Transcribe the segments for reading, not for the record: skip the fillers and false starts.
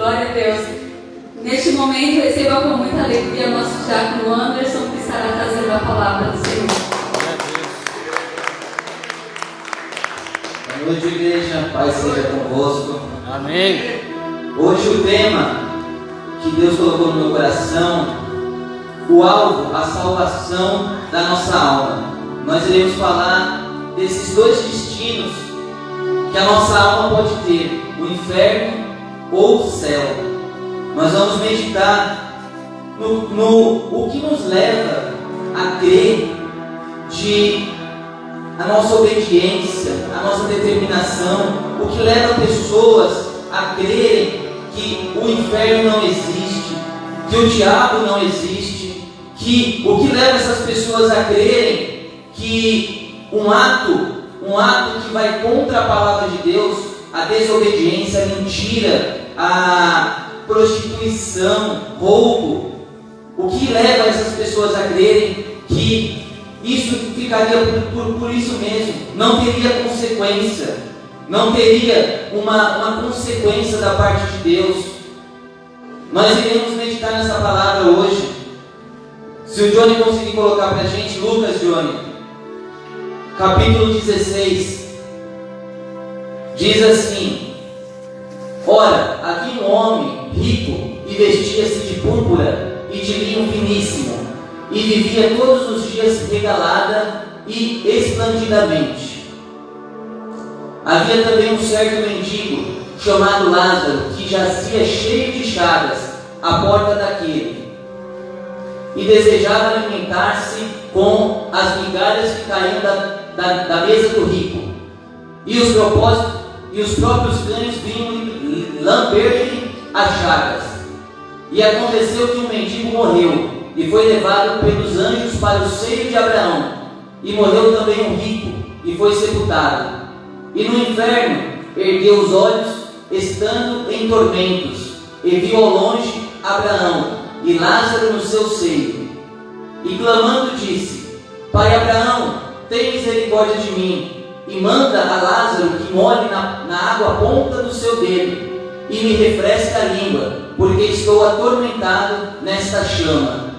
Glória a Deus. Neste momento, receba com muita alegria nosso diácono Anderson, que estará trazendo a palavra do Senhor. Boa noite, igreja. Paz seja convosco. Amém. Hoje o tema que Deus colocou no meu coração, o alvo, a salvação da nossa alma. Nós iremos falar desses dois destinos que a nossa alma pode ter, o inferno ou o céu. Nós vamos meditar no que nos leva a crer de a nossa obediência, a nossa determinação, o que leva pessoas a crerem que o inferno não existe, que o diabo não existe, que o que leva essas pessoas a crerem que um ato que vai contra a palavra de Deus, a desobediência, a mentira, a prostituição, roubo, o que leva essas pessoas a crerem que isso ficaria por isso mesmo, não teria consequência, não teria uma consequência da parte de Deus. Nós iremos meditar nessa palavra hoje. Se o Johnny conseguir colocar para a gente, Lucas, Johnny, capítulo 16, diz assim: ora, havia um homem rico e vestia-se de púrpura e de linho finíssimo, e vivia todos os dias regalada e esplendidamente. Havia também um certo mendigo, chamado Lázaro, que jazia cheio de chagas à porta daquele, e desejava alimentar-se com as migalhas que caíam da mesa do rico, e os próprios cães vinham lamber-lhe as chagas. E aconteceu que um mendigo morreu, e foi levado pelos anjos para o seio de Abraão, e morreu também um rico, e foi sepultado. E no inferno ergueu os olhos, estando em tormentos, e viu ao longe Abraão e Lázaro no seu seio, e clamando disse: Pai Abraão, tem misericórdia de mim, e manda a Lázaro que molhe na água a ponta do seu dedo, e me refresque a língua, porque estou atormentado nesta chama.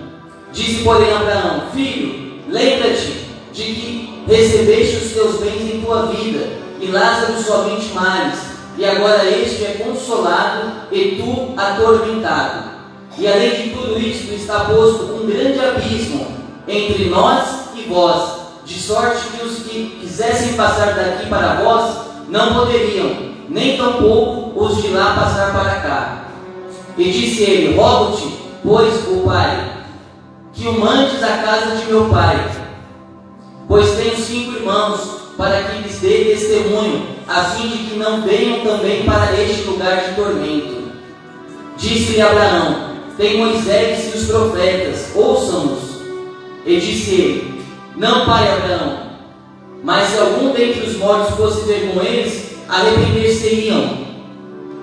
Disse, porém, Abraão: Filho, lembra-te de que recebeste os teus bens em tua vida, e Lázaro somente males, e agora este é consolado, e tu atormentado. E além de tudo isto está posto um grande abismo entre nós e vós, de sorte que os que quisessem passar daqui para vós não poderiam, nem tampouco os de lá passar para cá. E disse ele: Rogo-te, pois, o Pai, que o mandes à casa de meu pai, pois tenho 5 irmãos, para que lhes dê testemunho, a fim de que não venham também para este lugar de tormento. Disse-lhe Abraão: Tem Moisés e os profetas, ouçam-nos. E disse ele: Não, pai Abraão, mas se algum dentre os mortos fosse ter com eles, arrepender-se-iam.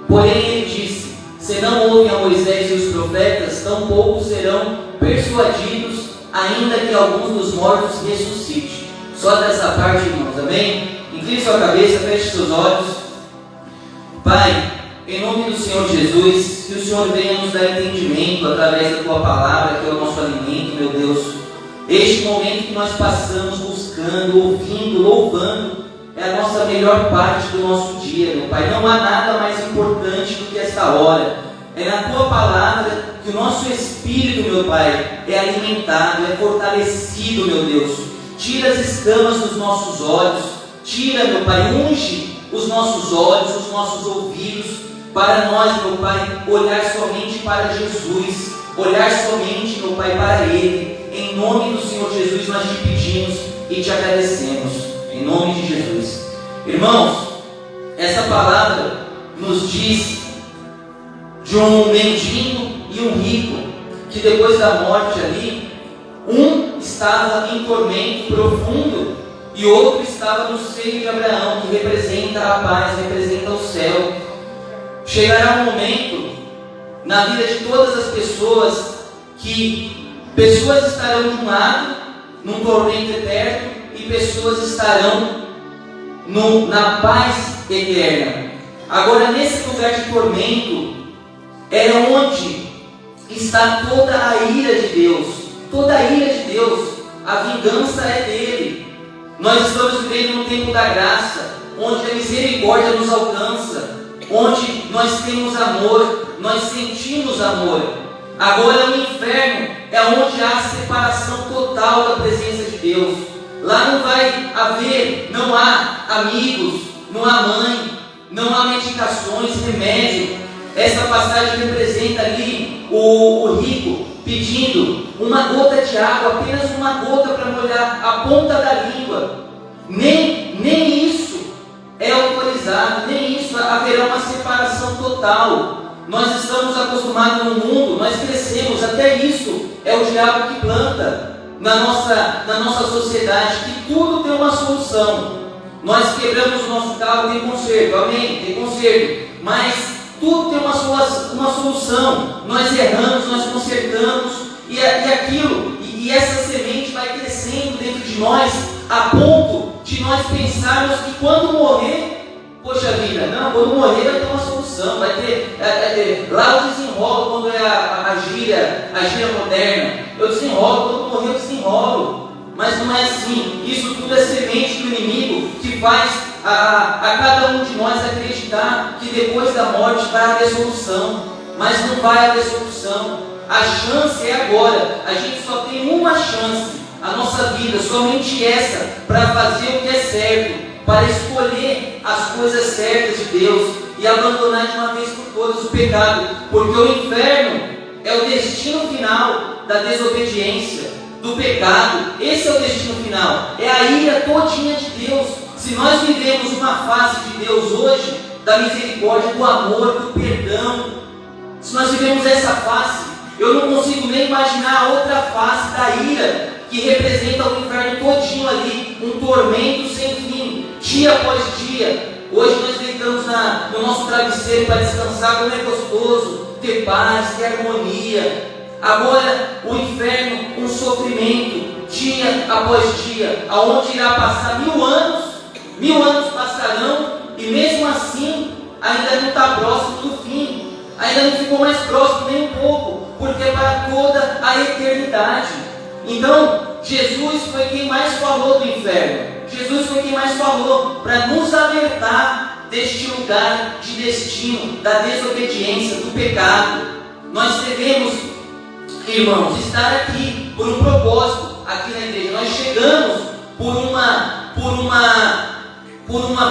Porém ele disse: Se não ouvem a Moisés e os profetas, tampouco serão persuadidos, ainda que alguns dos mortos ressuscite. Só dessa parte, irmãos, amém? Incline sua cabeça, feche seus olhos. Pai, em nome do Senhor Jesus, que o Senhor venha nos dar entendimento através da Tua palavra, que é o nosso alimento, meu Deus. Este momento que nós passamos buscando, ouvindo, louvando, é a nossa melhor parte do nosso dia, meu Pai. Não há nada mais importante do que esta hora. É na Tua palavra que o nosso espírito, meu Pai, é alimentado, é fortalecido, meu Deus. Tira as escamas dos nossos olhos, tira, meu Pai, unge os nossos olhos, os nossos ouvidos, para nós, meu Pai, olhar somente para Jesus, olhar somente, meu Pai, para Ele. Em nome do Senhor Jesus nós te pedimos e te agradecemos, em nome de Jesus. Irmãos, essa palavra nos diz de um mendigo e um rico, que depois da morte ali, um estava em tormento profundo e outro estava no seio de Abraão, que representa a paz, representa o céu. Chegará um momento na vida de todas as pessoas que pessoas estarão de um lado, num tormento eterno, e pessoas estarão na paz eterna. Agora, nesse lugar de tormento, é onde está toda a ira de Deus. Toda a ira de Deus, a vingança é dele. Nós estamos vivendo no tempo da graça, onde a misericórdia nos alcança, onde nós temos amor, nós sentimos amor. Agora no inferno é onde há a separação total da presença de Deus. Lá não vai haver, não há amigos, não há mãe, não há medicações, remédio. Essa passagem representa ali o rico pedindo uma gota de água, apenas uma gota para molhar a ponta da língua. Nem isso é autorizado, nem isso haverá uma separação total. Nós estamos acostumados no mundo, nós crescemos, até isso é o diabo que planta na nossa sociedade, que tudo tem uma solução. Nós quebramos o nosso carro, tem conserto, amém? Tem conserto, mas tudo tem uma solução. Nós erramos, nós consertamos, e essa semente vai crescendo dentro de nós, a ponto de nós pensarmos que quando morrer, poxa vida, não, quando morrer vai ter uma solução, vai ter, lá eu desenrolo quando é a gíria moderna, eu desenrolo, quando morrer eu desenrolo, mas não é assim. Isso tudo é semente do inimigo que faz a cada um de nós acreditar que depois da morte vai haver solução, mas não vai haver solução. A chance é agora, a gente só tem uma chance, a nossa vida, somente essa, para fazer o que é certo, para escolher as coisas certas de Deus e abandonar de uma vez por todas o pecado, porque o inferno é o destino final da desobediência, do pecado. Esse é o destino final, é a ira todinha de Deus. Se nós vivemos uma face de Deus hoje, da misericórdia, do amor, do perdão, se nós vivemos essa face, eu não consigo nem imaginar a outra face da ira, que representa o inferno todinho ali, um tormento sem fim, dia após dia. Hoje nós deitamos no nosso travesseiro para descansar, como é gostoso, ter paz, ter harmonia. Agora o inferno, um sofrimento, dia após dia, aonde irá passar 1000 anos passarão, e mesmo assim ainda não está próximo do fim, ainda não ficou mais próximo nem um pouco, porque é para toda a eternidade. Então, Jesus foi quem mais falou do inferno. Jesus foi quem mais falou para nos alertar deste lugar de destino, da desobediência, do pecado. Nós devemos, irmãos, estar aqui por um propósito, aqui na igreja. Nós chegamos por uma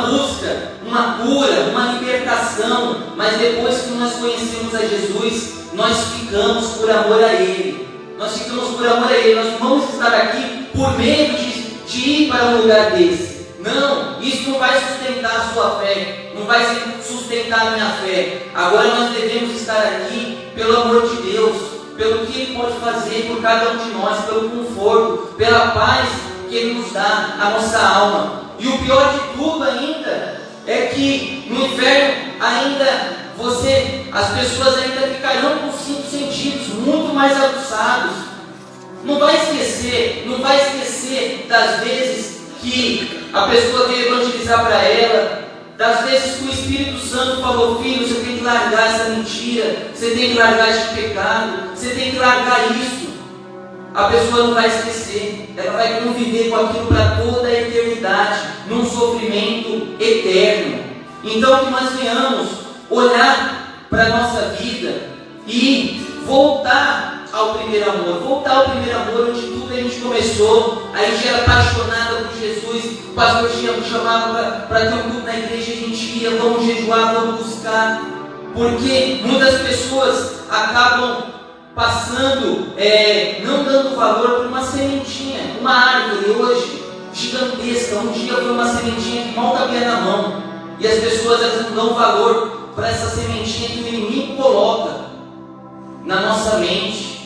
busca, uma cura, uma libertação, mas depois que nós conhecemos a Jesus, nós ficamos por amor a Ele. Nós ficamos por amor a Ele. Nós não vamos estar aqui por medo de ir para um lugar desse. Não, isso não vai sustentar a sua fé, não vai sustentar a minha fé. Agora nós devemos estar aqui pelo amor de Deus, pelo que Ele pode fazer por cada um de nós, pelo conforto, pela paz que Ele nos dá, a nossa alma. E o pior de tudo ainda é que no inferno ainda as pessoas ainda ficarão com os 5 sentidos muito mais aguçados. Não vai esquecer das vezes que a pessoa veio evangelizar para ela, das vezes que o Espírito Santo falou: filho, você tem que largar essa mentira, você tem que largar este pecado, você tem que largar isso. A pessoa não vai esquecer, ela vai conviver com aquilo para toda a eternidade, num sofrimento eterno. Então que nós venhamos olhar para a nossa vida e voltar ao primeiro amor, onde tudo a gente começou. A gente era apaixonada por Jesus, o pastor me chamava para ter um culto na igreja, a gente ia, vamos jejuar, vamos buscar, porque muitas pessoas acabam passando, não dando valor para uma sementinha, uma árvore hoje gigantesca. Um dia foi uma sementinha que mal cabia na mão, e as pessoas elas não dão valor para essa sementinha que o inimigo coloca na nossa mente.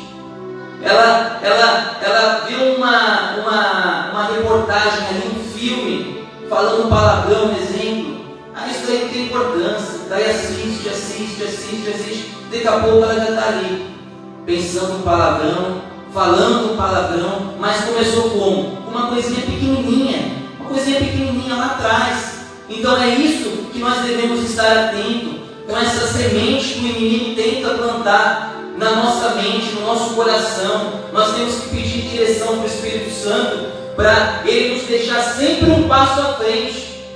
Ela viu uma reportagem ali, um filme, falando um palavrão, exemplo. Isso daí não tem importância. Daí assiste. Daqui a pouco ela já está ali, pensando um palavrão, falando um palavrão, mas começou como? Uma coisinha pequenininha lá atrás. Então é isso que nós devemos estar atentos. Então essa semente que o inimigo tenta plantar na nossa mente, no nosso coração, nós temos que pedir direção para o Espírito Santo, para Ele nos deixar sempre um passo à frente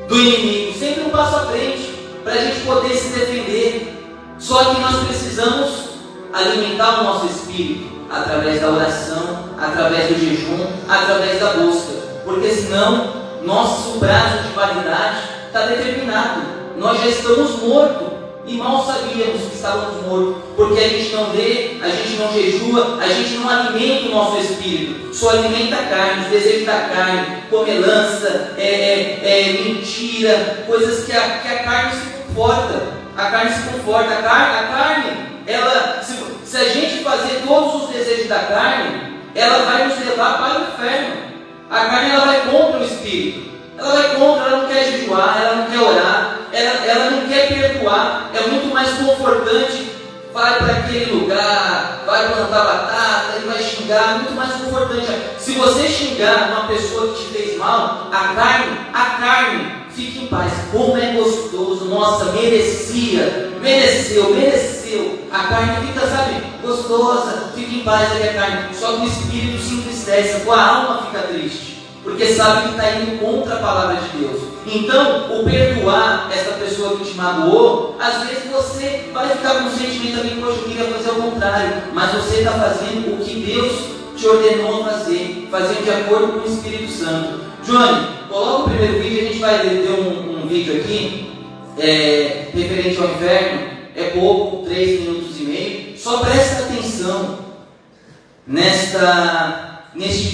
do inimigo, sempre um passo à frente, para a gente poder se defender. Só que nós precisamos alimentar o nosso espírito através da oração, através do jejum, através da busca, porque senão nosso prazo de validade está determinado. Nós já estamos mortos e mal sabíamos que estávamos mortos, porque a gente não lê, a gente não jejua, a gente não alimenta o nosso espírito, só alimenta a carne, os desejos da carne, comelança, mentira, coisas que a carne se conforta. A carne se conforta, a carne, ela, se a gente fazer todos os desejos da carne, ela vai nos levar para o inferno. A carne, ela vai contra o espírito, ela vai contra, ela não quer jejuar, ela não quer orar, ela não quer perdoar. É muito mais confortante, vai para aquele lugar, vai plantar batata e vai xingar, é muito mais confortante. Se você xingar uma pessoa que te fez mal, a carne, fique em paz. Como é gostoso, nossa, mereceu. A carne fica, sabe, gostosa, fica em paz ali a carne. Só que o espírito se entristece, a alma fica triste, porque sabe que está indo contra a palavra de Deus. Então, o perdoar essa pessoa que te magoou, às vezes você vai ficar com um sentimento também, poxa, eu queria fazer o contrário, mas você está fazendo o que Deus te ordenou a fazer, fazendo de acordo com o Espírito Santo. Johnny, coloca o primeiro vídeo, a gente vai ter um vídeo aqui, referente ao inferno, é pouco, 3 minutos e meio, só presta atenção neste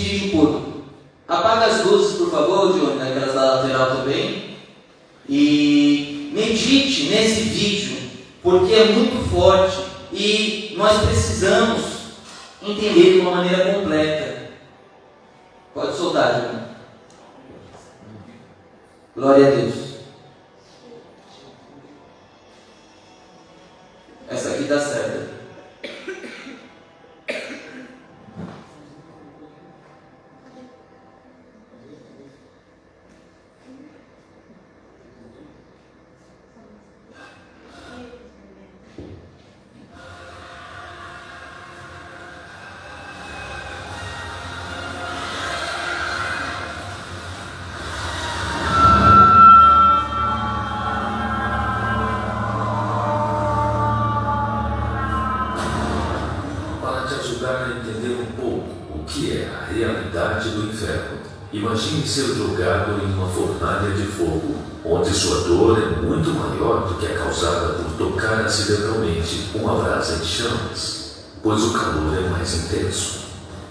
vídeo curto. Apaga as luzes, por favor, Johnny, naquelas da lateral também, e medite nesse vídeo, porque é muito forte, e nós precisamos entender de uma maneira completa. Pode soltar, Johnny. Glória a Deus. Essa aqui está certa. Imagine ser jogado em uma fornalha de fogo, onde sua dor é muito maior do que a causada por tocar acidentalmente uma brasa em chamas, pois o calor é mais intenso.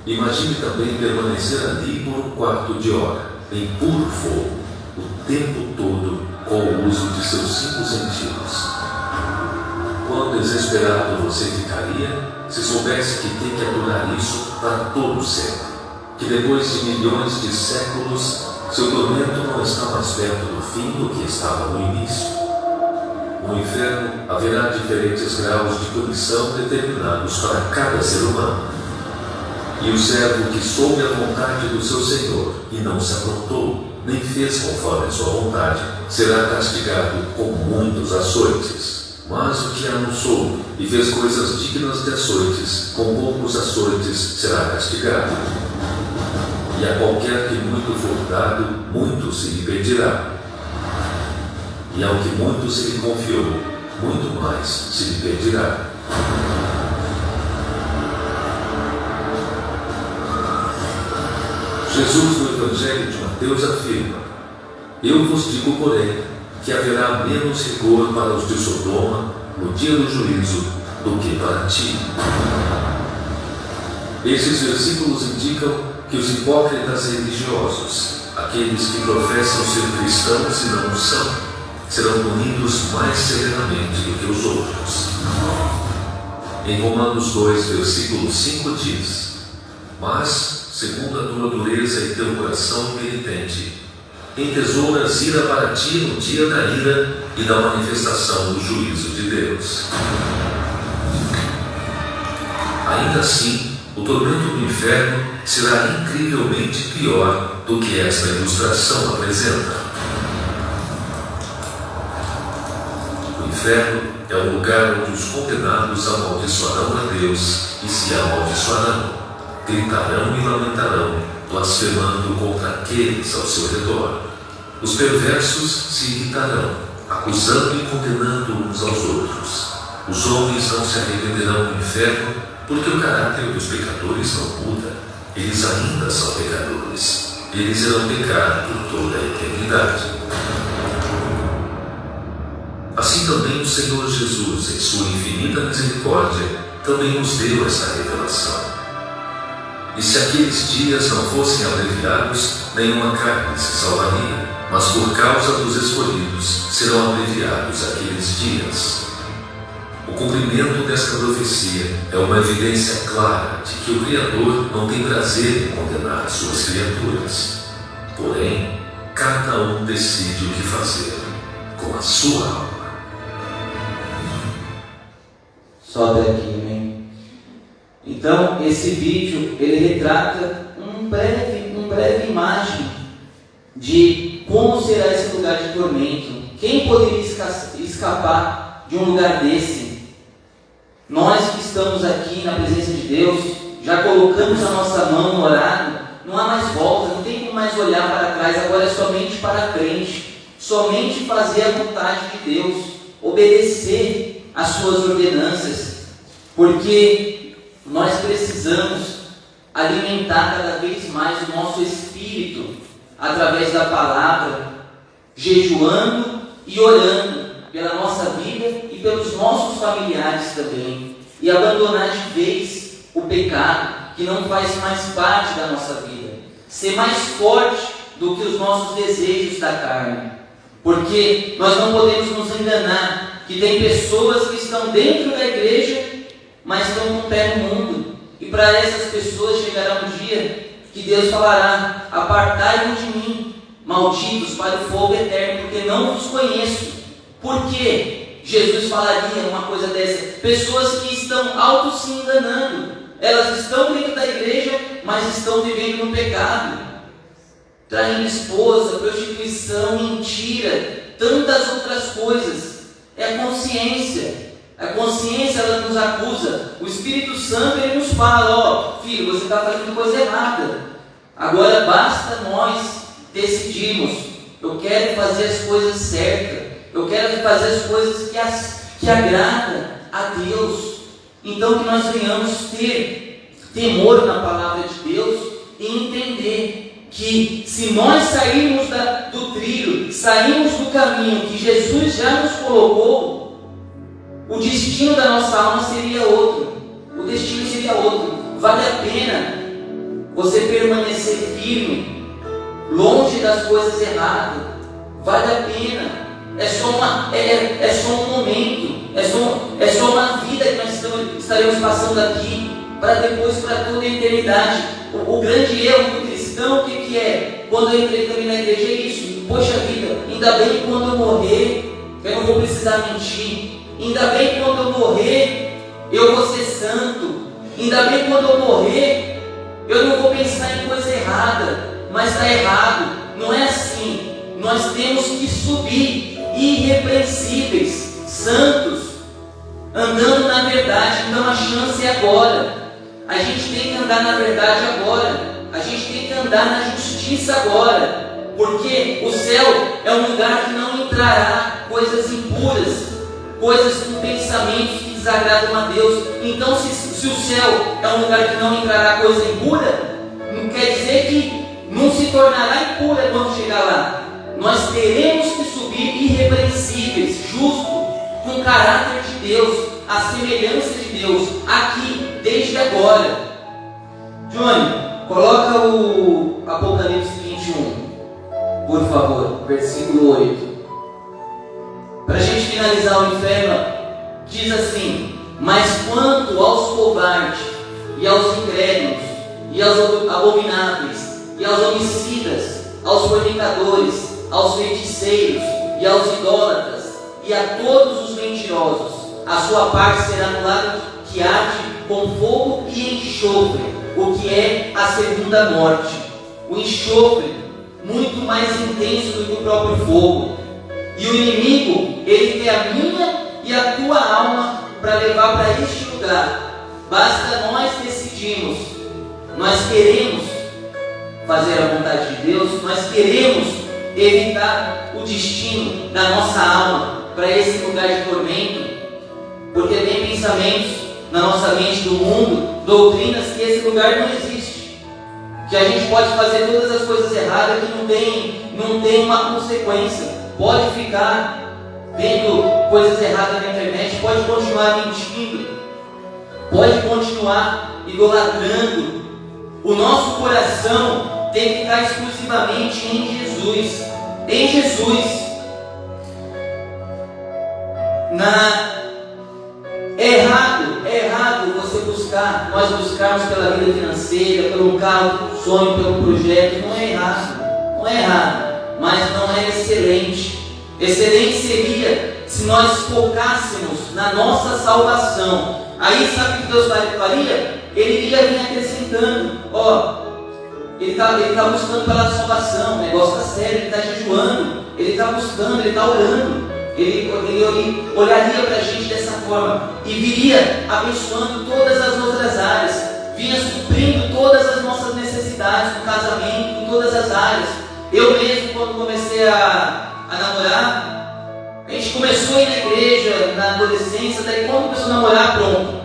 Imagine também permanecer ali por um quarto de hora, em puro fogo, o tempo todo, com o uso de seus 5 sentidos. Quão desesperado você ficaria se soubesse que tem que aturar isso para todo sempre? Que depois de milhões de séculos, seu tormento não está mais perto do fim do que estava no início. No inferno haverá diferentes graus de punição determinados para cada ser humano. E o servo que soube a vontade do seu Senhor e não se aprontou, nem fez conforme a sua vontade, será castigado com muitos açoites. Mas o que a não soube e fez coisas dignas de açoites, com poucos açoites será castigado. E a qualquer que muito for dado, muito se lhe pedirá. E ao que muito se lhe confiou, muito mais se lhe pedirá. Jesus, no Evangelho de Mateus, afirma: Eu vos digo, porém, que haverá menos rigor para os de Sodoma no dia do juízo do que para ti. Esses versículos indicam que os hipócritas religiosos, aqueles que professam ser cristãos e não o são, serão punidos mais severamente do que os outros. Em Romanos 2, versículo 5 diz: Mas, segundo a tua dureza e teu coração impenitente, entesouras ira para ti no dia da ira e da manifestação do juízo de Deus. Ainda assim, o tormento do inferno será incrivelmente pior do que esta ilustração apresenta. O inferno é um lugar onde os condenados amaldiçoarão a Deus e se amaldiçoarão, gritarão e lamentarão, blasfemando contra aqueles ao seu redor. Os perversos se irritarão, acusando e condenando uns aos outros. Os homens não se arrependerão no inferno, porque o caráter dos pecadores não muda. Eles ainda são pecadores. Eles irão pecar por toda a eternidade. Assim também o Senhor Jesus, em sua infinita misericórdia, também nos deu essa revelação. E se aqueles dias não fossem abreviados, nenhuma carne se salvaria, mas por causa dos escolhidos serão abreviados aqueles dias. O cumprimento desta profecia é uma evidência clara de que o Criador não tem prazer em condenar suas criaturas. Porém, cada um decide o que fazer com a sua alma. Só até aqui, amém? Então, esse vídeo, ele retrata uma breve imagem de como será esse lugar de tormento. Quem poderia escapar de um lugar desse? Nós que estamos aqui na presença de Deus, já colocamos a nossa mão no horário, não há mais volta, não tem como mais olhar para trás, agora é somente para frente, somente fazer a vontade de Deus, obedecer às suas ordenanças, porque nós precisamos alimentar cada vez mais o nosso espírito através da palavra, jejuando e orando pela nossa vida e pelos nossos familiares também, e abandonar de vez o pecado que não faz mais parte da nossa vida, ser mais forte do que os nossos desejos da carne, porque nós não podemos nos enganar que tem pessoas que estão dentro da igreja, mas estão com o pé no mundo, e para essas pessoas chegará um dia que Deus falará: apartai-vos de mim, malditos, para o fogo eterno, porque não vos conheço. Por que Jesus falaria uma coisa dessa? Pessoas que estão auto se enganando, elas estão dentro da igreja, mas estão vivendo no pecado, traindo esposa, prostituição, mentira, tantas outras coisas. É a consciência. A consciência, ela nos acusa. O Espírito Santo, ele nos fala: ó, filho, você está fazendo coisa errada. Agora basta nós decidirmos: eu quero fazer as coisas certas, eu quero fazer as coisas que agradam a Deus. Então que nós venhamos ter temor na palavra de Deus e entender que se nós sairmos do trilho, sairmos do caminho que Jesus já nos colocou, o destino da nossa alma seria outro. O destino seria outro. Vale a pena você permanecer firme, longe das coisas erradas. Vale a pena. É só um momento. É só uma vida que nós estaremos passando aqui, para depois, para toda a eternidade. O grande erro do cristão, o que é? Quando eu entrei também na igreja, é isso. Poxa vida, ainda bem que quando eu morrer, eu não vou precisar mentir. Ainda bem que quando eu morrer, eu vou ser santo. Ainda bem que quando eu morrer, eu não vou pensar em coisa errada. Mas está errado. Não é assim. Nós temos que subir irrepreensíveis, santos, andando na verdade. Então a chance é agora. A gente tem que andar na verdade agora. A gente tem que andar na justiça agora. Porque o céu é um lugar que não entrará coisas impuras, coisas com pensamentos que desagradam a Deus. Então se o céu é um lugar que não entrará coisa impura, não quer dizer que não se tornará impura quando chegar lá. Nós teremos que subir irrepreensíveis, justos, com o caráter de Deus, a semelhança de Deus, aqui, desde agora. Johnny, coloca o Apocalipse 21, por favor, versículo 8. Para a gente finalizar o inferno, diz assim: mas quanto aos covardes, e aos incrédulos, e aos abomináveis, e aos homicidas, aos fornicadores, aos feiticeiros, e aos idólatras, e a todos os mentirosos, a sua parte será no lago que arde com fogo e enxofre, o que é a segunda morte. O enxofre, muito mais intenso do que o próprio fogo. E o inimigo, ele tem a minha e a tua alma para levar para este lugar. Basta nós decidirmos. Nós queremos fazer a vontade de Deus, nós queremos evitar o destino da nossa alma para esse lugar de tormento, porque tem pensamentos na nossa mente do mundo, doutrinas que esse lugar não existe, que a gente pode fazer todas as coisas erradas que não tem uma consequência, pode ficar vendo coisas erradas na internet, pode continuar mentindo, pode continuar idolatrando. O nosso coração tem que estar exclusivamente em Jesus. Em Jesus. É errado você buscar, nós buscarmos pela vida financeira, pelo carro, sonho, pelo projeto. Não é errado, mas não é excelente. Excelente seria se nós focássemos na nossa salvação. Aí sabe o que Deus faria? Ele iria vir acrescentando. Ele está buscando pela salvação, o negócio está sério, ele está jejuando, ele está buscando, ele está orando. Ele olharia para a gente dessa forma e viria abençoando todas as outras áreas, vinha suprindo todas as nossas necessidades no casamento, em todas as áreas. Eu mesmo, quando comecei a namorar, a gente começou a ir na igreja, na adolescência, daí quando começou a namorar, pronto.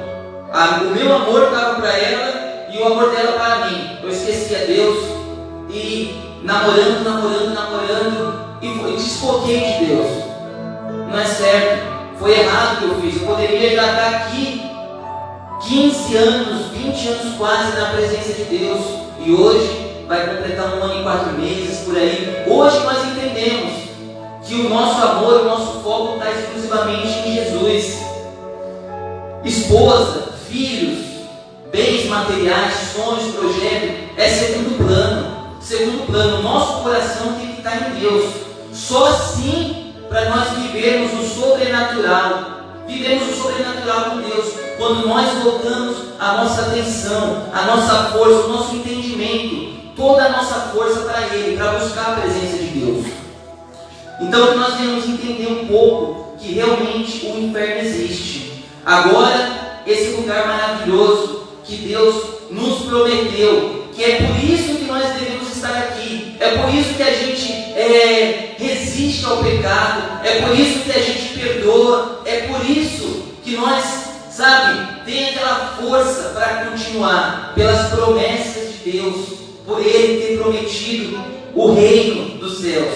O meu amor estava para ela e o amor dela para mim. Eu esquecia Deus e namorando e desfoquei de Deus. Não é certo, foi errado o que eu fiz. Eu poderia já estar aqui 15 anos, 20 anos quase na presença de Deus, e hoje vai completar 1 ano e 4 meses por aí. Hoje nós entendemos que o nosso amor, o nosso foco está exclusivamente em Jesus. Esposa, filhos, bens materiais, sonhos, projetos, é segundo plano. Nosso coração tem que estar em Deus. Só assim para nós vivermos o sobrenatural. Vivemos o sobrenatural com Deus quando nós voltamos a nossa atenção, a nossa força, o nosso entendimento, toda a nossa força para Ele, para buscar a presença de Deus. Então que nós devemos entender um pouco que realmente o inferno existe. Agora, esse lugar maravilhoso que Deus nos prometeu, que é por isso que nós devemos estar aqui, é por isso que a gente resiste ao pecado, é por isso que a gente perdoa, é por isso que nós, tem aquela força para continuar, pelas promessas de Deus, por Ele ter prometido o reino dos céus.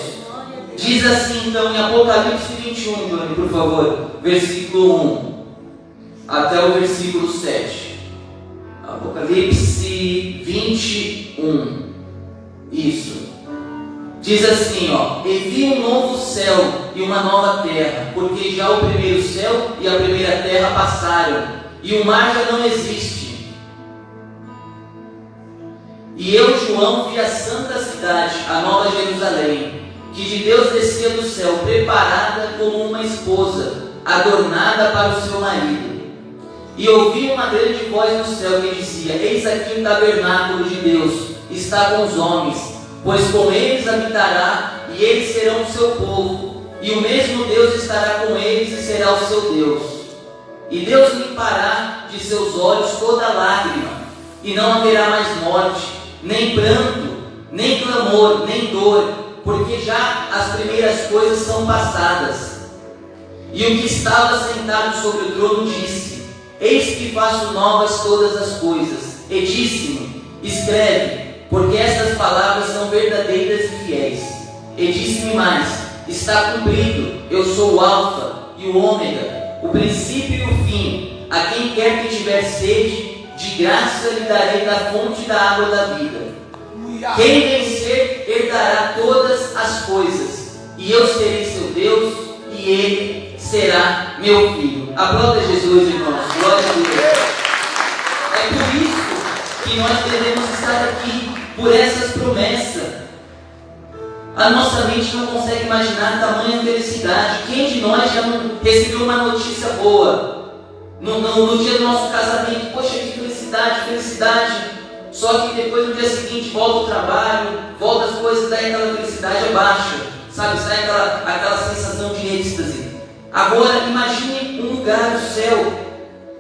Diz assim então em Apocalipse 21, Johnny, por favor, versículo 1 até o versículo 7. Apocalipse 21. Isso. Diz assim, e vi um novo céu e uma nova terra, porque já o primeiro céu e a primeira terra passaram, e o mar já não existe. E eu, João, vi a santa cidade, a nova Jerusalém, que de Deus descia do céu, preparada como uma esposa, adornada para o seu marido. E ouvi uma grande voz no céu que dizia: eis aqui o tabernáculo de Deus, está com os homens, pois com eles habitará, e eles serão o seu povo, e o mesmo Deus estará com eles e será o seu Deus. E Deus limpará de seus olhos toda lágrima, e não haverá mais morte, nem pranto, nem clamor, nem dor, porque já as primeiras coisas são passadas. E o que estava sentado sobre o trono disse: eis que faço novas todas as coisas. E disse-me: escreve, porque estas palavras são verdadeiras e fiéis. E disse-me mais: está cumprido, eu sou o Alfa e o Ômega, o princípio e o fim. A quem quer que tiver sede, de graça lhe darei da fonte da água da vida. Quem vencer herdará todas as coisas, e eu serei seu Deus, e ele será meu filho. Aplauda Jesus, irmãos. Glória a Deus. É por isso que nós devemos estar aqui, por essas promessas. A nossa mente não consegue imaginar tamanha felicidade. Quem de nós já não recebeu uma notícia boa no dia do nosso casamento? Poxa, que felicidade. Só que depois no dia seguinte volta o trabalho, volta as coisas, daí aquela felicidade abaixa, sai aquela sensação de êxtase. Agora imagine lugar no céu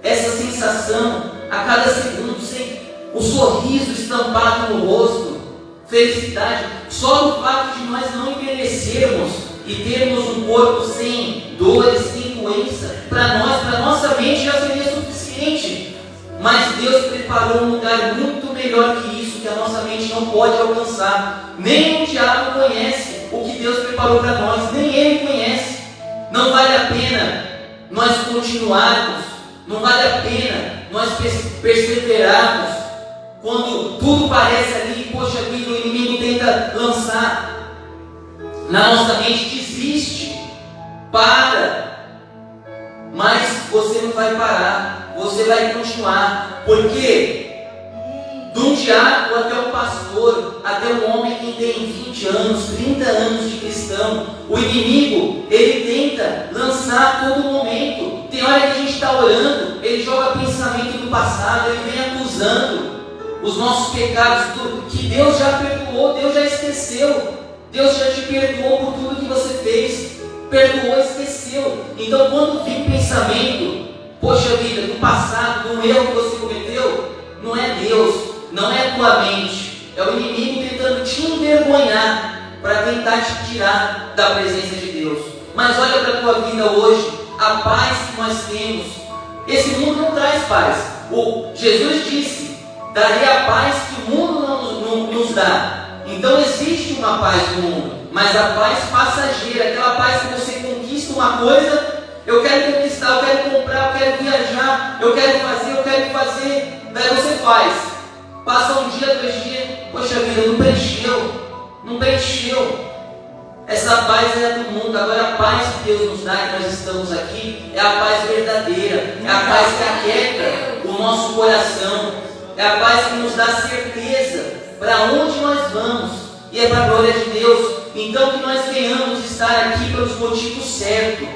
essa sensação a cada segundo, sem o sorriso estampado no rosto, felicidade, só o fato de nós não envelhecermos e termos um corpo sem dores, sem doença, para nós, para nossa mente já seria suficiente. Mas Deus preparou um lugar muito melhor que isso, que a nossa mente não pode alcançar. Nem o diabo conhece o que Deus preparou para nós, nem ele conhece. Não vale a pena nós continuarmos, não vale a pena nós perseverarmos quando tudo parece ali, poxa vida, o inimigo tenta lançar na nossa mente, desiste, para, mas você não vai parar, você vai continuar, porque de um diácono até um pastor, até um homem que tem 20 anos, 30 anos de cristão, o inimigo, ele tenta lançar a todo momento. Tem hora que a gente está orando, ele joga pensamento do passado, ele vem acusando os nossos pecados, que Deus já perdoou, Deus já esqueceu, Deus já te perdoou por tudo que você fez, perdoou, esqueceu. Então quando vem pensamento, poxa vida, do passado, do erro que você cometeu, não é Deus, não é a tua mente, é o inimigo tentando te envergonhar, para tentar te tirar da presença de Deus. Mas olha para a tua vida hoje, a paz que nós temos. Esse mundo não traz paz. Jesus disse: darei a paz que o mundo não nos dá. Então existe uma paz no mundo, mas a paz passageira, aquela paz que você conquista uma coisa, eu quero conquistar, eu quero comprar, eu quero viajar, eu quero fazer, daí você faz. Passa um dia, 2 dias, poxa vida, não preencheu. Essa paz é do mundo. Agora a paz que Deus nos dá, que nós estamos aqui, é a paz verdadeira, é a paz que aquieta o nosso coração, é a paz que nos dá certeza para onde nós vamos, e é para a glória de Deus. Então que nós venhamos estar aqui pelos motivos certos,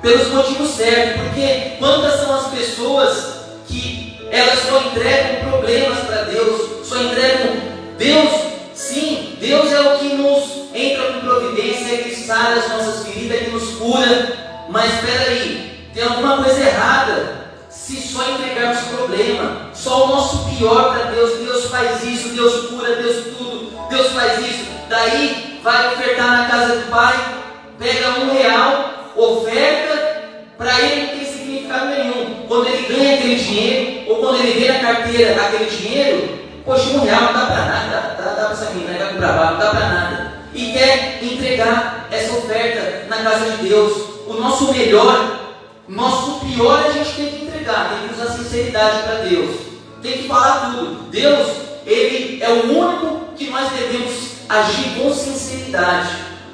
porque quantas são as pessoas que elas só entregam problemas para Deus, só entregam Deus. Sim, Deus é o que nos entra com providência, é que sara as nossas feridas, é que nos cura. Mas espera aí, tem alguma coisa errada se só entregarmos problema, só o nosso pior para Deus. Deus faz isso, Deus cura, Deus tudo, Deus faz isso. Daí vai ofertar na casa do Pai, pega R$1, oferta, para ele não tem significado nenhum. Quando ele ganha aquele dinheiro, ou quando ele vê na carteira aquele dinheiro, poxa, R$1 não dá para nada, dá para essa menina, vai comprar barro, não dá para nada. E quer entregar essa oferta na casa de Deus. O nosso melhor, nosso pior a gente tem que entregar, tem que usar sinceridade para Deus. Tem que falar tudo. Deus, Ele é o único que nós devemos agir com sinceridade.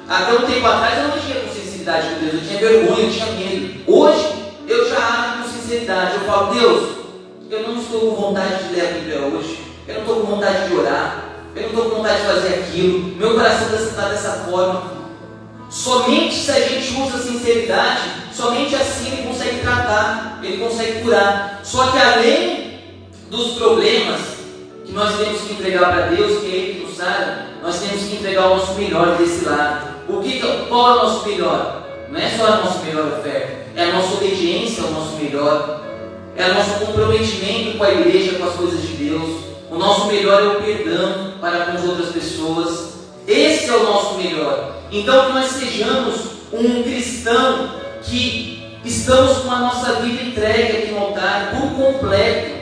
Até um tempo atrás eu não agia com sinceridade com Deus, eu tinha vergonha, eu tinha medo. Hoje eu já ajo com sinceridade. Eu falo: Deus, eu não estou com vontade de ler a Bíblia hoje, eu não estou com vontade de orar, eu não estou com vontade de fazer aquilo, meu coração está dessa forma. Somente se a gente usa sinceridade, somente assim Ele consegue tratar, Ele consegue curar. Só que além dos problemas que nós temos que entregar para Deus, que é Ele que nos sara, nós temos que entregar o nosso melhor desse lado. Qual é o nosso melhor? Não é só a nossa melhor oferta, é a nossa obediência ao nosso melhor, é o nosso comprometimento com a igreja, com as coisas de Deus. O nosso melhor é o perdão para com as outras pessoas. Esse é o nosso melhor. Então que nós sejamos um cristão que estamos com a nossa vida entregue aqui no altar por completo.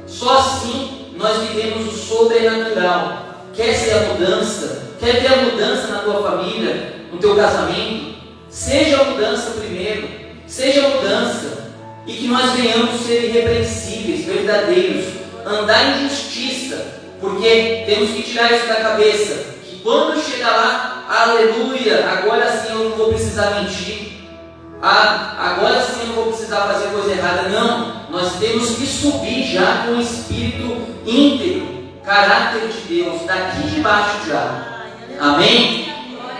Só assim nós vivemos o sobrenatural. Quer ser a mudança? Quer ter a mudança na tua família, no teu casamento? Seja a mudança primeiro, seja a mudança. E que nós venhamos ser irrepreensíveis, verdadeiros, andar em justiça, porque temos que tirar isso da cabeça, que quando chegar lá, aleluia, agora sim eu não vou precisar mentir, agora sim eu não vou precisar fazer coisa errada. Não, nós temos que subir já com o espírito íntegro, caráter de Deus, daqui de baixo já. Amém?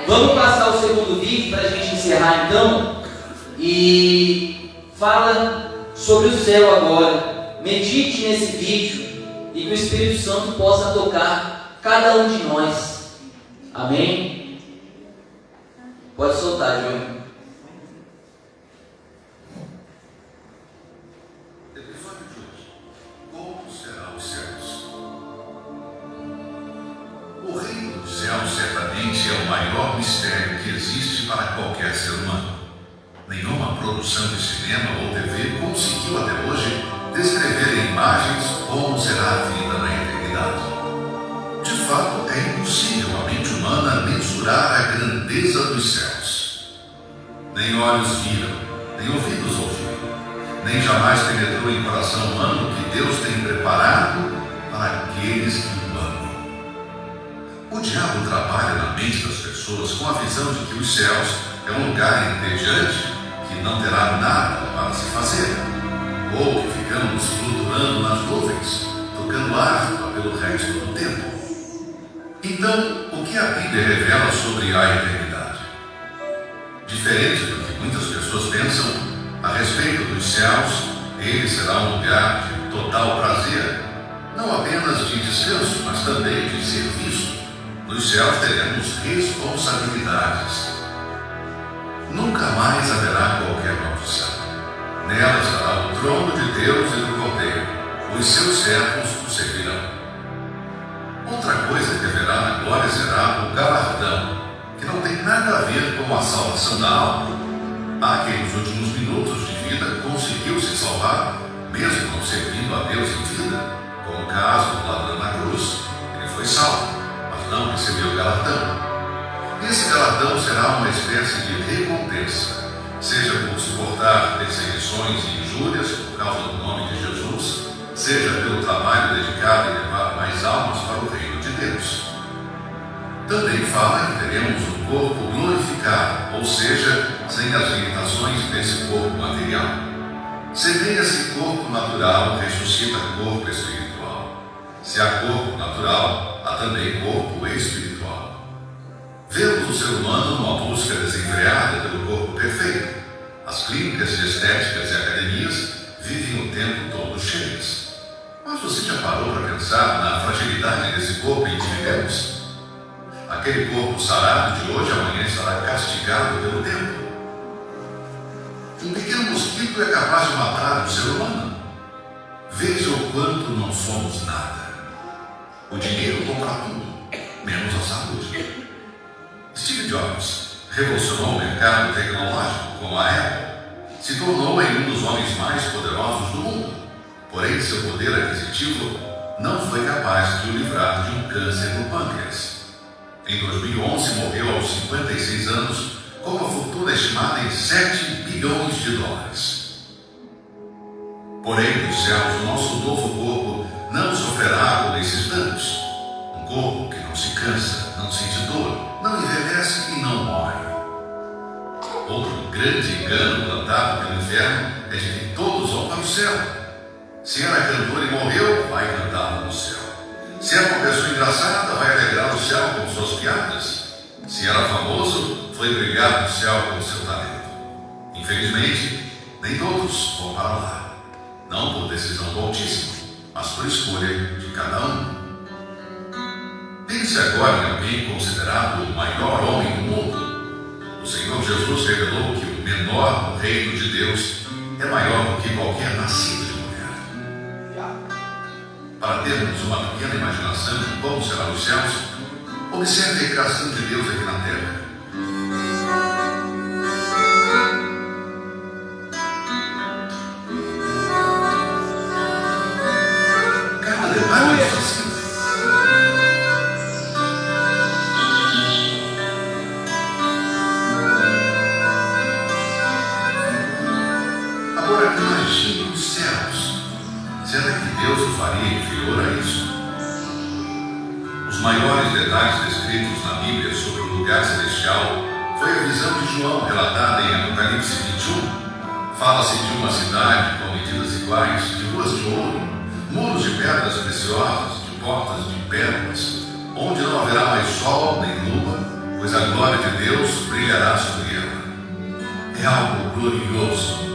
Vamos passar o segundo vídeo para a gente encerrar então, e fala sobre o céu agora. Medite nesse vídeo e que o Espírito Santo possa tocar cada um de nós. Amém? Pode soltar, João. Episódio de hoje. Como serão os céus? O reino dos céus certamente é o maior mistério que existe para qualquer ser humano. Nenhuma produção de cinema ou TV conseguiu até hoje descrever em imagens como será a vida na eternidade. De fato, é impossível a mente humana mensurar a grandeza dos céus. Nem olhos viram, nem ouvidos ouviram, nem jamais penetrou em coração humano o que Deus tem preparado para aqueles que o amam. O diabo trabalha na mente das pessoas com a visão de que os céus é um lugar entediante que não terá nada para se fazer, ou que ficamos flutuando nas nuvens, tocando harpa pelo resto do tempo. Então, o que a Bíblia revela sobre a eternidade? Diferente do que muitas pessoas pensam a respeito dos céus, ele será um lugar de total prazer, não apenas de descanso, mas também de serviço. Nos céus teremos responsabilidades. Nunca mais haverá qualquer maldição. Nela estará o trono de Deus e do Cordeiro. Os seus servos o servirão. Outra coisa que haverá na glória será o galardão, que não tem nada a ver com a salvação da alma. Há quem nos últimos minutos de vida conseguiu se salvar, mesmo não servindo a Deus em vida, como o caso do ladrão na cruz. Ele foi salvo, mas não recebeu galardão. Esse galardão será uma espécie de recompensa, seja por suportar perseguições e injúrias por causa do nome de Jesus, seja pelo trabalho dedicado em levar mais almas para o reino de Deus. Também fala que teremos um corpo glorificado, ou seja, sem as limitações desse corpo material. Semeia-se corpo natural, ressuscita corpo espiritual. Se há corpo natural, há também corpo espiritual. Vemos o ser humano numa busca desenfreada pelo corpo perfeito. As clínicas de estéticas e academias vivem o tempo todo cheias. Mas você já parou para pensar na fragilidade desse corpo em que vivemos? Aquele corpo sarado de hoje amanhã estará castigado pelo tempo. Um pequeno mosquito é capaz de matar um ser humano. Veja o quanto não somos nada. O dinheiro compra tudo, menos a saúde. Steve Jobs revolucionou o mercado tecnológico com a Apple. Se tornou em um dos homens mais poderosos do mundo. Porém, seu poder aquisitivo não foi capaz de o livrar de um câncer no pâncreas. Em 2011, morreu aos 56 anos com uma fortuna estimada em 7 bilhões de dólares. Porém, nos céus, o nosso novo corpo não sofrerá com esses danos. Um corpo que não se cansa, não sente dor, não envelhece e não morre. Outro grande engano plantado pelo inferno é de que todos vão para o céu. Se era cantor e morreu, vai cantar no céu. Se era uma pessoa engraçada, vai alegrar o céu com suas piadas. Se era famoso, foi brilhar no céu com seu talento. Infelizmente, nem todos vão para lá. Não por decisão do Altíssimo, mas por escolha de cada um. Pense agora em alguém considerado o maior homem do mundo. O Senhor Jesus revelou que o menor no reino de Deus é maior do que qualquer nascido de mulher. Para termos uma pequena imaginação de como serão os céus, observe a criação de Deus aqui na terra. Cada detalhe é assim. Agora imagine os céus. Será que Deus o faria inferior a isso? Os maiores detalhes descritos na Bíblia sobre o lugar celestial foi a visão de João relatada em Apocalipse 21. Fala-se de uma cidade com medidas iguais, de ruas de ouro, muros de pedras preciosas, de portas de pérolas, onde não haverá mais sol nem lua, pois a glória de Deus brilhará sobre ela. É algo glorioso.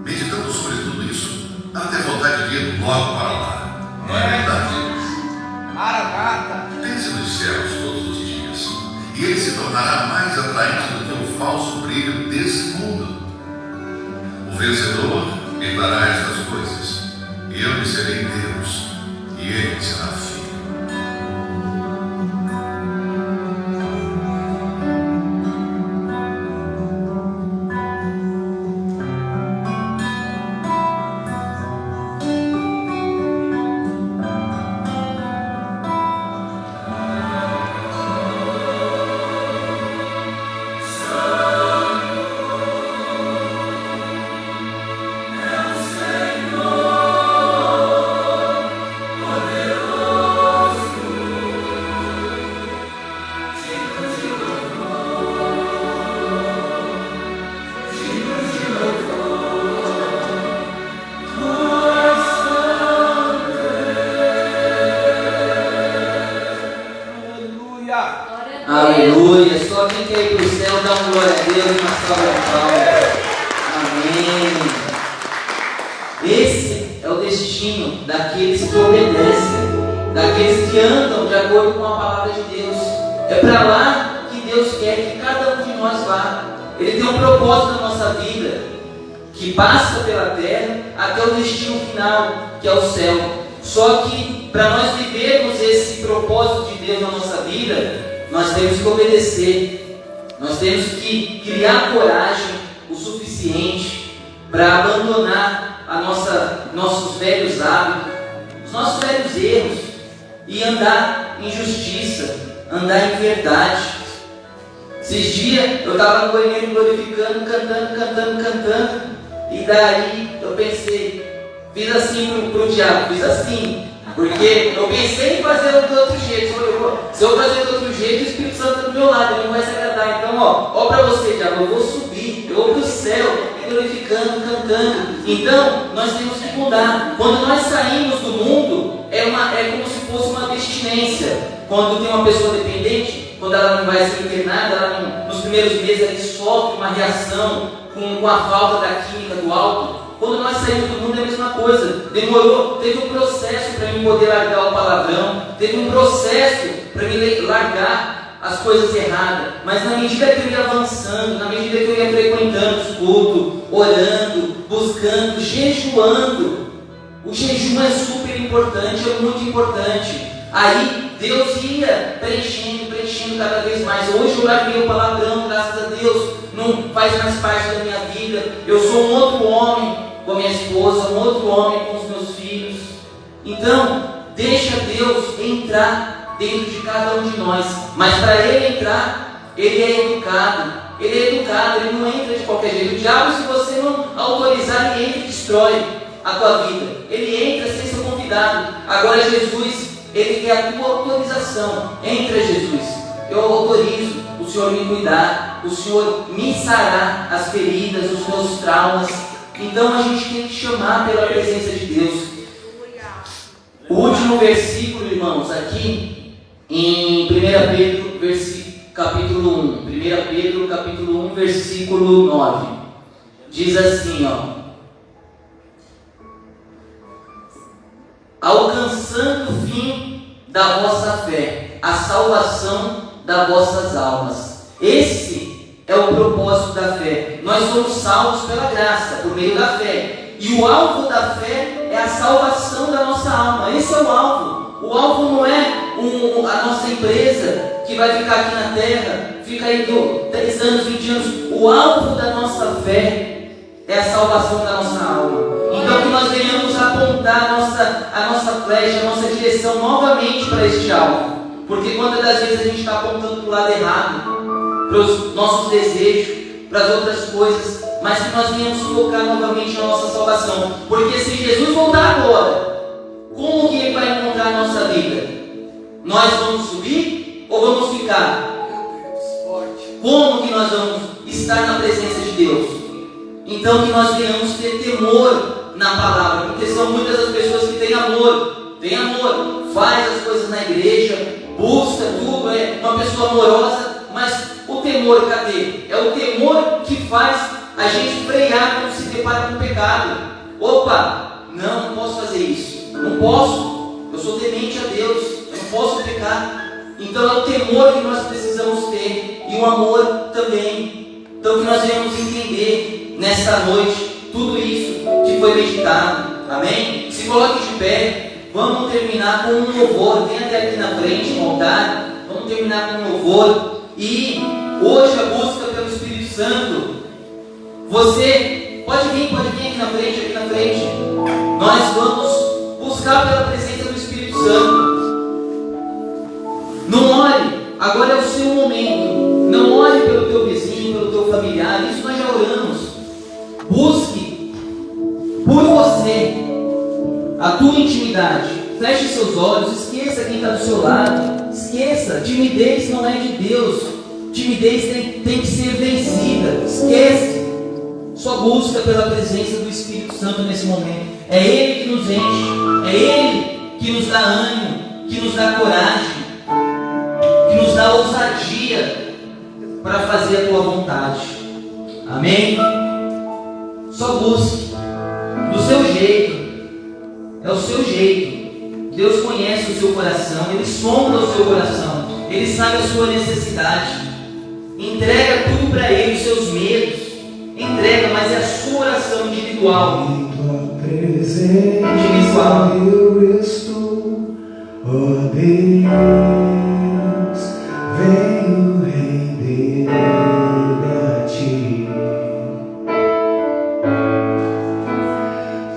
Meditando sobre tudo isso, dá até vontade de ir logo para lá. Não é verdade? Pense nos céus todos os dias, e ele se tornará mais atraente do que o falso brilho desse mundo. O vencedor me dará estas coisas. Eu lhe serei Deus, e ele me será filho. Aleluia. Só quem quer ir para o céu dá um glória a Deus e uma salva de palmas. Amém. Esse é o destino daqueles que obedecem, daqueles que andam de acordo com a palavra de Deus. É para lá que Deus quer que cada um de nós vá. Ele tem um propósito na nossa vida, que passa pela terra até o destino final, que é o céu. Só que para nós vivermos esse propósito de Deus na nossa vida, nós temos que obedecer. Nós temos que criar coragem o suficiente para abandonar nossos velhos hábitos, os nossos velhos erros, e andar em justiça, andar em verdade. Esses dias eu estava no banheiro glorificando, cantando, e daí eu pensei, fiz assim pro diabo, fiz assim, porque eu pensei em fazer do outro jeito. Se eu fazer do outro jeito, o Espírito Santo está do meu lado, ele não vai se agradar. Então, ó para você, diabo, eu vou subir, eu vou para o céu, glorificando, cantando. Então, nós temos que mudar. Quando nós saímos do mundo, é como se fosse uma abstinência. Quando tem uma pessoa dependente, quando ela não vai ser internada, ela nos primeiros meses ela sofre uma reação com a falta da química do álcool. Quando nós saímos do mundo é a mesma coisa. Teve um processo para mim poder largar o palavrão, teve um processo para mim largar as coisas erradas. Mas na medida que eu ia avançando, na medida que eu ia frequentando os cultos, orando, buscando, jejuando, o jejum é super importante, é muito importante. Aí Deus ia preenchendo cada vez mais. Hoje eu larguei o palavrão, graças a Deus, não faz mais parte da minha vida. Eu sou um outro homem com a minha esposa, um outro homem com os meus filhos. Então, deixa Deus entrar dentro de cada um de nós. Mas para Ele entrar, Ele é educado. Ele não entra de qualquer jeito. O diabo, se você não autorizar, ele entra e destrói a tua vida. Ele entra sem ser convidado. Agora Jesus, Ele quer a tua autorização. Entra, Jesus. Eu autorizo o Senhor me cuidar, o Senhor me sarar as feridas, os meus traumas. Então a gente tem que chamar pela presença de Deus. O último versículo, irmãos, aqui em 1 Pedro, capítulo 1. 1 Pedro, capítulo 1, versículo 9. Diz assim, alcançando o fim da vossa fé, a salvação das vossas almas. Esse é o propósito da fé. Nós somos salvos pela graça, por meio da fé. E o alvo da fé é a salvação da nossa alma. Esse é o alvo. O alvo não é a nossa empresa que vai ficar aqui na terra, fica aí 10 anos, 20 anos. O alvo da nossa fé é a salvação da nossa alma. Então que nós venhamos apontar a nossa flecha, a nossa direção novamente para este alvo. Porque quantas das vezes a gente está apontando para o lado errado, para os nossos desejos, para as outras coisas, mas que nós venhamos focar novamente na nossa salvação. Porque se Jesus voltar agora, como que Ele vai encontrar a nossa vida? Nós vamos subir ou vamos ficar? Como que nós vamos estar na presença de Deus? Então que nós venhamos ter temor na palavra, porque são muitas as pessoas que têm amor, faz as coisas na igreja, busca tudo, é uma pessoa amorosa, mas o temor, cadê? É o temor que faz a gente frear quando se depara com o pecado. Opa, não posso fazer isso, não posso, eu sou temente a Deus, eu não posso pecar. Então é o temor que nós precisamos ter, e o amor também. Então que nós venhamos entender nesta noite tudo isso, que foi meditado. Amém? Se coloque de pé. Vamos terminar com um louvor. Vem até aqui na frente, no altar. Vamos terminar com um louvor. E hoje a busca pelo Espírito Santo. Você pode vir aqui na frente. Nós vamos buscar pela presença do Espírito Santo. Não ore, agora é o seu momento. Não ore pelo teu vizinho, pelo teu familiar. Isso nós já oramos. Busque por você a tua intimidade. Feche seus olhos, esqueça quem está do seu lado. Esqueça, timidez não é de Deus. Timidez tem que ser vencida. Esquece. Só busca pela presença do Espírito Santo nesse momento. É Ele que nos enche. É Ele que nos dá ânimo, que nos dá coragem, que nos dá ousadia para fazer a tua vontade. Amém? Só busque do seu jeito. É o seu jeito. Deus conhece o seu coração. Ele sonda o seu coração. Ele sabe a sua necessidade. Entrega tudo para Ele, os seus medos. Entrega, mas é a sua oração individual. Em tua presença eu estou, ó Deus, venho render a Ti.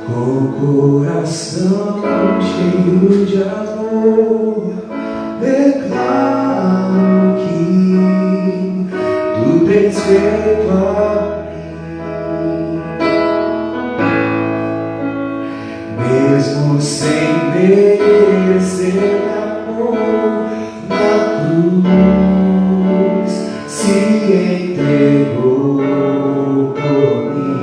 Com o coração cheio de amor, declaro que Tu tens feito a mesmo sem merecer amor, na cruz se entregou por mim.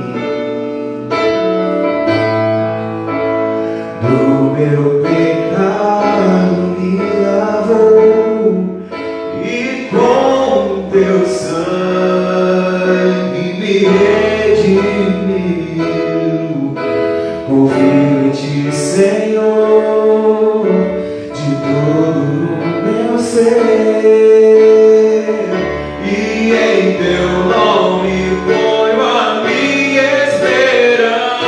Do meu pecado me lavou e com teu sangue me redimiu. Confio em Ti, Senhor, de todo o meu ser, e em Teu nome ponho a minha esperança.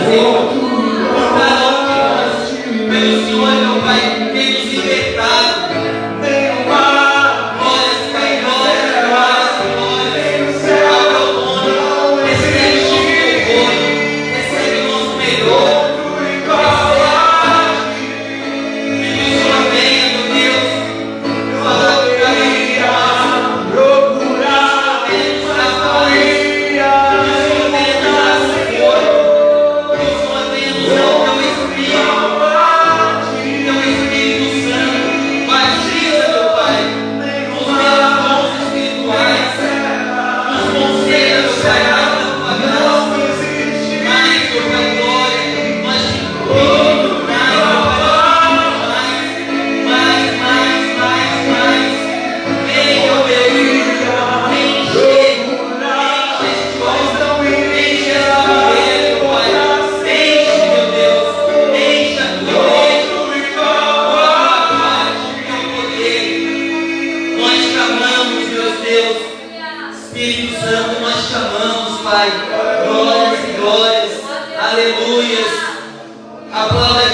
Senhor. Por cada um de nós. Pelo Senhor, meu Pai, tem nos libertado. Glórias, Pai, glórias, glórias, glórias. Ao teu nome. Recebe o nosso louvor. Recebe o nosso melhor. Espírito Santo, nós chamamos, Pai. Glórias e glórias. Aleluias. Aplauda